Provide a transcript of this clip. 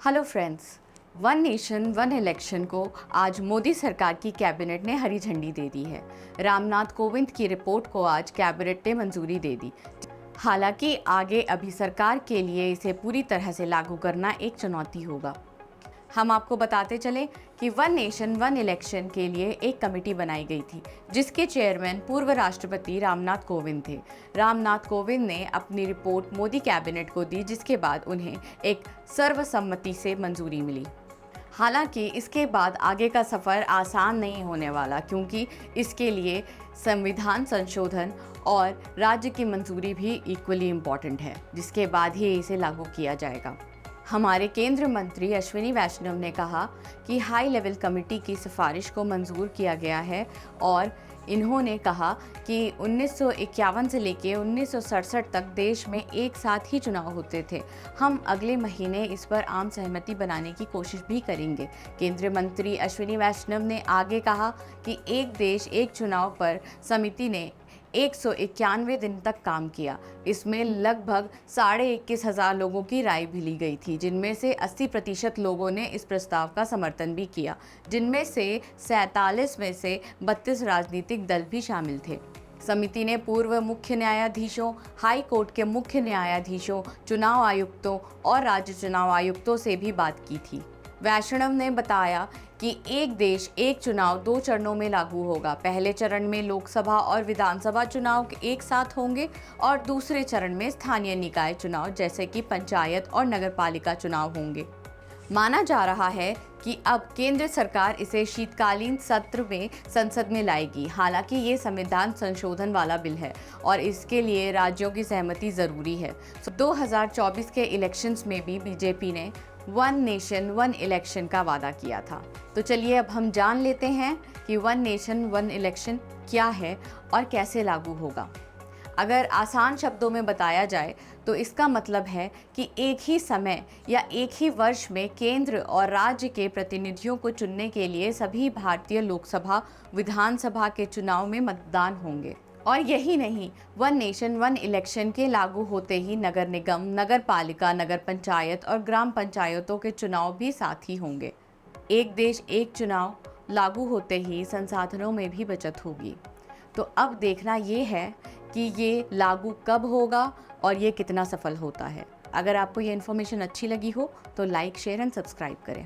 Hello friends, one nation one election को आज मोदी सरकार की कैबिनेट ने हरी झंडी दे दी है। रामनाथ कोविंद की रिपोर्ट को आज कैबिनेट ने मंजूरी दे दी। हालांकि आगे अभी सरकार के लिए इसे पूरी तरह से लागू करना एक चुनौती होगा। हम आपको बताते चलें कि वन नेशन वन इलेक्शन के लिए एक कमेटी बनाई गई थी, जिसके चेयरमैन पूर्व राष्ट्रपति रामनाथ कोविंद थे। रामनाथ कोविंद ने अपनी रिपोर्ट मोदी कैबिनेट को दी, जिसके बाद उन्हें एक सर्वसम्मति से मंजूरी मिली। हालांकि इसके बाद आगे का सफ़र आसान नहीं होने वाला, क्योंकि इसके लिए संविधान संशोधन और राज्य की मंजूरी भी इक्वली इम्पॉर्टेंट है, जिसके बाद ही इसे लागू किया जाएगा। हमारे केंद्रीय मंत्री अश्विनी वैष्णव ने कहा कि हाई लेवल कमेटी की सिफारिश को मंजूर किया गया है और इन्होंने कहा कि 1951 से लेकर 1967 तक देश में एक साथ ही चुनाव होते थे। हम अगले महीने इस पर आम सहमति बनाने की कोशिश भी करेंगे। केंद्रीय मंत्री अश्विनी वैष्णव ने आगे कहा कि एक देश एक चुनाव पर समिति ने 191 दिन तक काम किया। इसमें लगभग 21,500 लोगों की राय भी ली गई थी, जिनमें से 80% लोगों ने इस प्रस्ताव का समर्थन भी किया, जिनमें से 47 में से 32 राजनीतिक दल भी शामिल थे। समिति ने पूर्व मुख्य न्यायाधीशों, हाई कोर्ट के मुख्य न्यायाधीशों, चुनाव आयुक्तों और राज्य चुनाव आयुक्तों से भी बात की थी। वैष्णव ने बताया कि एक देश एक चुनाव 2 चरणों में लागू होगा। पहले चरण में लोकसभा और विधानसभा चुनाव एक साथ होंगे और दूसरे चरण में स्थानीय निकाय चुनाव जैसे कि पंचायत और नगरपालिका चुनाव होंगे। माना जा रहा है कि अब केंद्र सरकार इसे शीतकालीन सत्र में संसद में लाएगी। हालांकि ये संविधान संशोधन वाला बिल है और इसके लिए राज्यों की सहमति ज़रूरी है। 2024 के इलेक्शंस में भी बीजेपी ने वन नेशन वन इलेक्शन का वादा किया था। तो चलिए अब हम जान लेते हैं कि वन नेशन वन इलेक्शन क्या है और कैसे लागू होगा। अगर आसान शब्दों में बताया जाए तो इसका मतलब है कि एक ही समय या एक ही वर्ष में केंद्र और राज्य के प्रतिनिधियों को चुनने के लिए सभी भारतीय लोकसभा, विधानसभा के चुनाव में मतदान होंगे। और यही नहीं, वन नेशन वन इलेक्शन के लागू होते ही नगर निगम, नगर पालिका, नगर पंचायत और ग्राम पंचायतों के चुनाव भी साथ ही होंगे। एक देश एक चुनाव लागू होते ही संसाधनों में भी बचत होगी। तो अब देखना ये है कि ये लागू कब होगा और ये कितना सफल होता है। अगर आपको ये इन्फॉर्मेशन अच्छी लगी हो तो लाइक, शेयर एंड सब्सक्राइब करें।